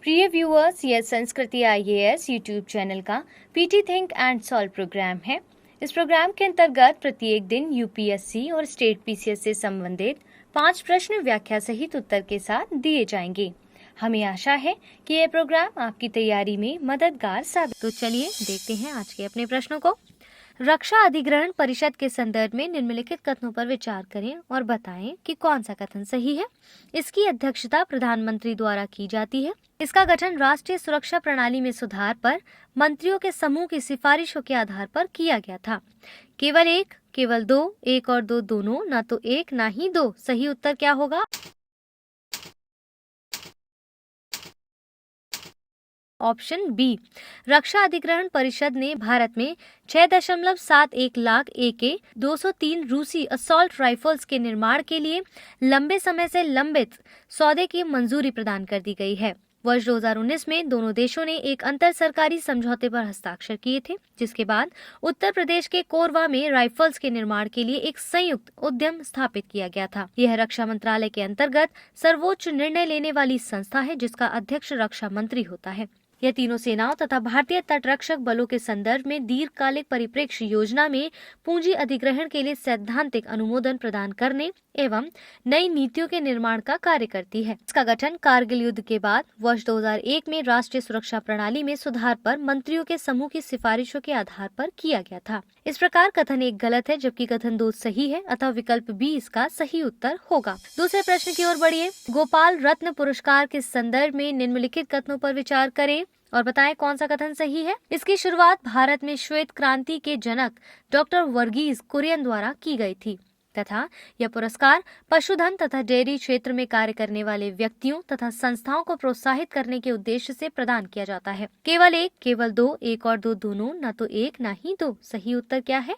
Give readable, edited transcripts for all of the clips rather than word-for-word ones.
प्रिय व्यूअर्स, यह Sanskriti IAS YouTube channel का PT think and solve program है। इस प्रोग्राम के अंतर्गत प्रत्येक दिन यूपीएससी और स्टेट पीसीएस से संबंधित 5 प्रश्न व्याख्या सहित उत्तर के साथ दिए जाएंगे। हमें आशा है कि यह प्रोग्राम आपकी तैयारी में मददगार साबित। तो चलिए देखते हैं आज के अपने प्रश्नों को। रक्षा अधिग्रहण परिषद के संदर्भ में निम्नलिखित कथनों पर विचार करें और बताएं कि कौन सा कथन सही है। इसकी अध्यक्षता प्रधानमंत्री द्वारा की जाती है। इसका गठन राष्ट्रीय सुरक्षा प्रणाली में सुधार पर मंत्रियों के समूह की सिफारिशों के आधार पर किया गया था। केवल एक, केवल दो, एक और दो दोनों, ना तो एक ना ही दो। सही उत्तर क्या होगा? Option B. रक्षा अधिग्रहण परिषद ने भारत में 6.71 लाख AK 203 रूसी असॉल्ट राइफल्स के निर्माण के लिए लंबे समय से लंबित सौदे की मंजूरी प्रदान कर दी गई है। वर्ष 2019 में दोनों देशों ने एक अंतर सरकारी समझौते पर हस्ताक्षर किए थे, जिसके बाद उत्तर प्रदेश के कोरबा में राइफल्स के निर्माण के लिए एक संयुक्त उद्यम स्थापित किया गया था। यह रक्षा मंत्रालय के अंतर्गत सर्वोच्च निर्णय लेने वाली संस्था है, जिसका अध्यक्ष रक्षा मंत्री होता है। यह तीनों सेनाओं तथा भारतीय तटरक्षक बलों के संदर्भ में दीर्घकालिक परिप्रेक्ष्य योजना में पूंजी अधिग्रहण के लिए सैद्धांतिक अनुमोदन प्रदान करने एवं नई नीतियों के निर्माण का कार्य करती है। इसका गठन कारगिल युद्ध के बाद वर्ष 2001 में राष्ट्रीय सुरक्षा प्रणाली में सुधार पर मंत्रियों के समूह की सिफारिशों के आधार पर किया गया था। इस प्रकार कथन 1 गलत है, जबकि कथन 2 सही है, अतः विकल्प बी इसका सही उत्तर होगा। दूसरे प्रश्न की ओर बढ़िए। गोपाल रत्न पुरस्कार के संदर्भ में निम्नलिखित कथनों पर विचार करें और बताएं कौन सा कथन सही है। इसकी शुरुआत भारत में श्वेत क्रांति के जनक डॉक्टर वर्गीज कुरियन द्वारा की गई थी तथा यह पुरस्कार पशुधन तथा डेयरी क्षेत्र में कार्य करने वाले व्यक्तियों तथा संस्थाओं को प्रोत्साहित करने के उद्देश्य से प्रदान किया जाता है। केवल एक, केवल दो, एक और दो दोनों, न तो एक ना ही दो। सही उत्तर क्या है?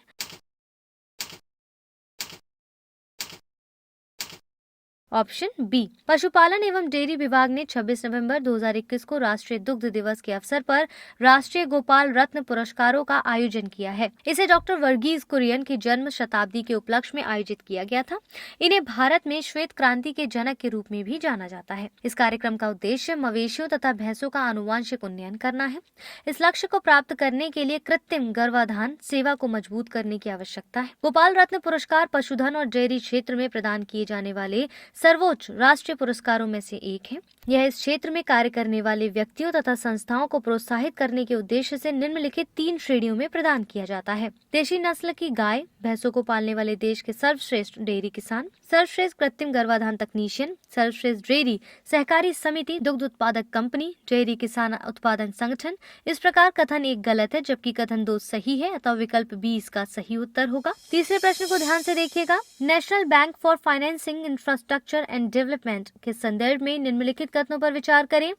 Option B. पशुपालन एवं डेयरी विभाग ने 26 नवंबर 2021 को राष्ट्रीय दुग्ध दिवस के अवसर पर राष्ट्रीय गोपाल रत्न पुरस्कारों का आयोजन किया है। इसे डॉक्टर वर्गीज कुरियन की जन्म शताब्दी के उपलक्ष्य में आयोजित किया गया था। इन्हें भारत में श्वेत क्रांति के जनक के रूप में भी जाना जाता है। इस कार्यक्रम का उद्देश्य मवेशियों तथा भैंसों का आनुवांशिक उन्नयन करना है। इस लक्ष्य को प्राप्त करने के लिए कृत्रिम गर्भाधान सेवा को मजबूत करने की आवश्यकता है। गोपाल रत्न पुरस्कार पशुधन और डेयरी क्षेत्र में प्रदान किए जाने वाले सर्वोच्च राष्ट्रीय पुरस्कारों में से एक है। यह इस क्षेत्र में कार्य करने वाले व्यक्तियों तथा संस्थाओं को प्रोत्साहित करने के उद्देश्य से निम्नलिखित 3 श्रेणियों में प्रदान किया जाता है। देशी नस्ल की गाय, भैंसों को पालने वाले देश के सर्वश्रेष्ठ डेयरी किसान, सर्वश्रेष्ठ कृत्रिम गर्भाधान तकनीशियन, सर्वश्रेष्ठ डेयरी सहकारी समिति, दुग्ध उत्पादक कंपनी, डेयरी किसान उत्पादन संगठन। इस प्रकार कथन 1 गलत है, जबकि कथन 2 सही है, अतः विकल्प बी इसका सही उत्तर होगा। तीसरे प्रश्न को ध्यान से देखिएगा। National bank for financing infrastructure and development के संदर्भ में निम्नलिखित कथनों पर विचार करें।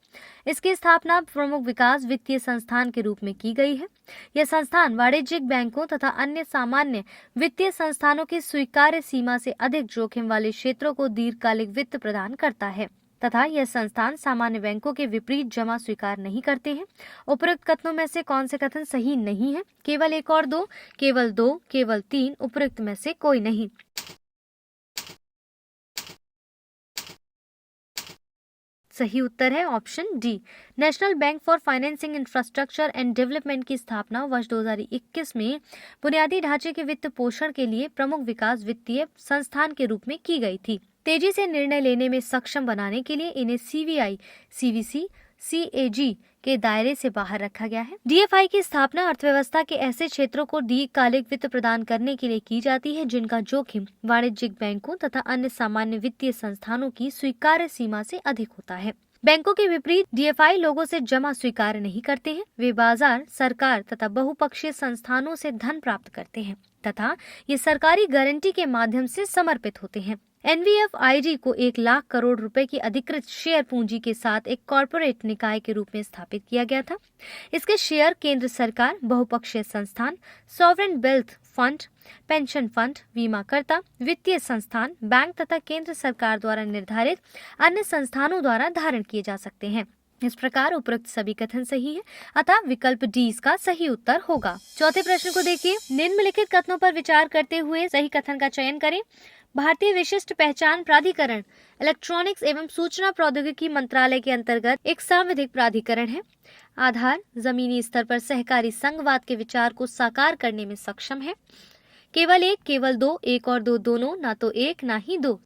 इसकी स्थापना प्रमुख विकास वित्तीय संस्थान के रूप में की गई है। यह संस्थान वाणिज्यिक बैंकों तथा अन्य सामान्य वित्तीय संस्थानों की स्वीकार्य सीमा से अधिक जोखिम वाले क्षेत्रों को दीर्घकालिक वित्त प्रदान करता है तथा यह संस्थान सामान्य बैंकों के विपरीत जमा स्वीकार नहीं करते हैं। उपरोक्त कथनों में से कौन से कथन सही नहीं है? केवल 1 और 2, केवल 2, केवल 3, उपरोक्त में से कोई नहीं। सही उत्तर है option D. National bank for financing infrastructure and development की स्थापना वर्ष 2021 में बुनियादी ढांचे के वित्त पोषण के लिए प्रमुख विकास वित्तीय संस्थान के रूप में की गई थी। तेजी से निर्णय लेने में सक्षम बनाने के लिए इन्हें CVI, CVC, CAG के दायरे से बाहर रखा गया है। DFI की स्थापना अर्थव्यवस्था के ऐसे क्षेत्रों को दीर्घकालिक वित्त प्रदान करने के लिए की जाती है जिनका जोखिम वाणिज्यिक बैंकों तथा अन्य सामान्य वित्तीय संस्थानों की स्वीकार्य सीमा से अधिक होता है। बैंकों के विपरीत DFI लोगों से जमा स्वीकार नहीं करते हैं। वे बाजार, सरकार तथा बहुपक्षीय संस्थानों से धन प्राप्त करते हैं तथा ये सरकारी गारंटी के माध्यम से समर्पित होते हैं। NVFIG को 1 लाख करोड़ रुपए की अधिकृत शेयर पूंजी के साथ एक कॉरपोरेट निकाय के रूप में स्थापित किया गया था। इसके शेयर केंद्र सरकार, बहुपक्षीय संस्थान, sovereign wealth fund, pension fund, बीमाकर्ता, वित्तीय संस्थान, बैंक तथा केंद्र सरकार द्वारा निर्धारित अन्य संस्थानों द्वारा धारण किए जा सकते हैं। इस प्रकार उपरोक्त सभी कथन सही है, अतः विकल्प डी इसका सही उत्तर होगा। चौथे प्रश्न को देखिए। निम्नलिखित कथनों पर विचार करते हुए सही कथन का चयन करें। भारतीय विशिष्ट पहचान प्राधिकरण इलेक्ट्रॉनिक्स एवं सूचना प्रौद्योगिकी मंत्रालय के अंतर्गत एक सांविधिक प्राधिकरण है। आधार जमीनी स्तर पर सहकारी संघवाद के विचार को साकार करने में सक्षम है। केवल एक, केवल दो, एक और दो दोनों, ना तो एक ना ही दो।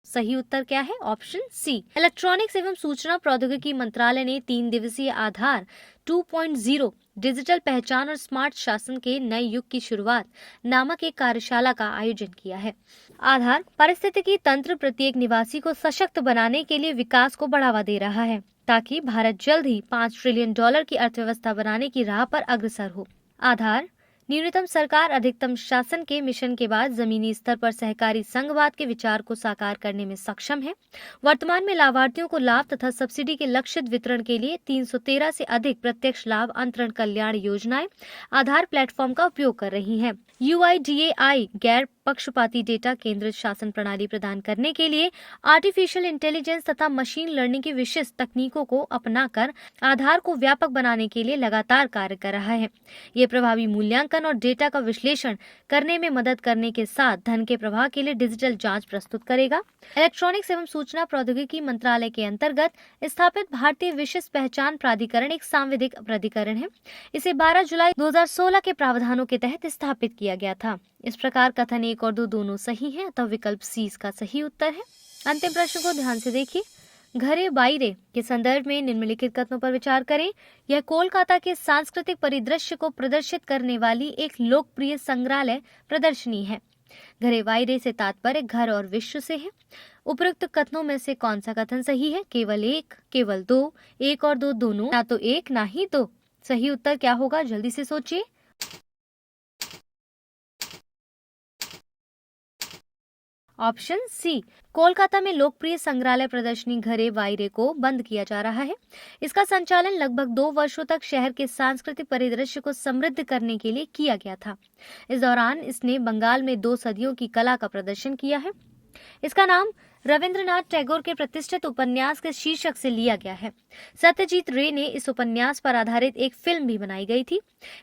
सही उत्तर क्या है? Option C. इलेक्ट्रॉनिक्स एवं सूचना प्रौद्योगिकी मंत्रालय ने 3 दिवसीय आधार 2.0 डिजिटल पहचान और स्मार्ट शासन के नए युग की शुरुआत नामक एक कार्यशाला का आयोजन किया है। आधार पारिस्थितिकी तंत्र प्रत्येक निवासी को सशक्त बनाने के लिए विकास को बढ़ावा दे रहा है, ताकि भारत जल्द ही $5 ट्रिलियन की अर्थव्यवस्था बनाने की राह पर अग्रसर हो। आधार न्यूनतम सरकार अधिकतम शासन के मिशन के बाद जमीनी स्तर पर सहकारी संघवाद के विचार को साकार करने में सक्षम है। वर्तमान में लाभार्थियों को लाभ तथा सब्सिडी के लक्षित वितरण के लिए 313 से अधिक प्रत्यक्ष लाभ अंतरण कल्याण योजनाएं आधार प्लेटफॉर्म का उपयोग कर रही हैं। UIDAI गैर पक्षपाती डेटा केंद्रित शासन प्रणाली प्रदान करने के लिए आर्टिफिशियल इंटेलिजेंस तथा मशीन लर्निंग की विशिष्ट तकनीकों को अपनाकर आधार को व्यापक बनाने के लिए लगातार कार्य कर रहा है। ये प्रभावी मूल्यांकन और डेटा का विश्लेषण करने में मदद करने के साथ धन के प्रवाह के लिए डिजिटल जांच प्रस्तुत करेगा। इलेक्ट्रॉनिक्स एवं सूचना प्रौद्योगिकी मंत्रालय के अंतर्गत स्थापित भारतीय विशिष्ट पहचान प्राधिकरण एक सांविधिक प्राधिकरण है। इसे 12 जुलाई 2016 के प्रावधानों के तहत स्थापित किया गया था। इस प्रकार कथन 1 और 2 दोनों सही है, अतः विकल्प सी इसका सही उत्तर है। अंतिम प्रश्न को ध्यान से देखिए। घरे बाइरे के संदर्भ में निम्नलिखित कथनों पर विचार करें। यह कोलकाता के सांस्कृतिक परिदृश्य को प्रदर्शित करने वाली एक लोकप्रिय संग्रहालय प्रदर्शनी है। घरे बाइरे से तात्पर्य घर और विश्व से है। उपरोक्त कथनों में से कौन सा कथन सही है? केवल एक, केवल दो, एक और दो दोनों, ना तो एक ना ही दो। सही उत्तर क्या होगा? जल्दी से सोचिए। Option C. कोलकाता में लोकप्रिय संग्रहालय प्रदर्शनी घरे बाइरे को बंद किया जा रहा है। इसका संचालन लगभग 2 वर्षों तक शहर के सांस्कृतिक परिदृश्य को समृद्ध करने के लिए किया गया था। इस दौरान इसने बंगाल में 2 सदियों की कला का प्रदर्शन किया है। इसका नाम रविंद्रनाथ टैगोर के प्रतिष्ठित उपन्यास के शीर्षक से लिया गया है। सत्यजीत रे ने इस उपन्यास पर आधारित एक फिल्म भी बनाई गई थी।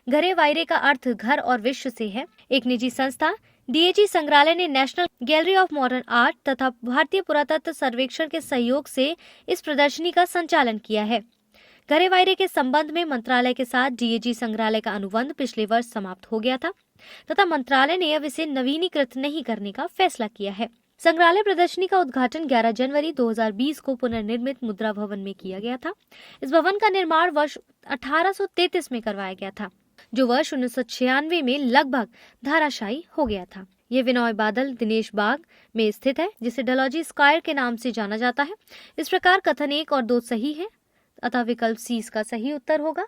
घरे बाइरे का अर्थ घर और विश्व से है। एक निजी संस्था DAG संग्रहालय ने national gallery of modern art तथा भारतीय पुरातत्व सर्वेक्षण के सहयोग से इस प्रदर्शनी का संचालन किया है। घरे बाइरे के संबंध में मंत्रालय के साथ DAG संग्रहालय का अनुबंध पिछले वर्ष समाप्त हो गया था तथा मंत्रालय ने अब इसे नवीनीकृत नहीं करने का फैसला किया है। संग्रहालय प्रदर्शनी का उद्घाटन 11 जनवरी 2020 को पुनर्निर्मित मुद्रा भवन में किया गया था। इस भवन का निर्माण वर्ष 1833 में करवाया गया था, जो वर्ष 1996 में लगभग धराशायी हो गया था। ये विनोय बादल दिनेश बाग में स्थित है, जिसे डलहौजी स्क्वायर के नाम से जाना जाता है। इस प्रकार कथन 1 और 2 सही है, अतः विकल्प सी इसका सही उत्तर होगा।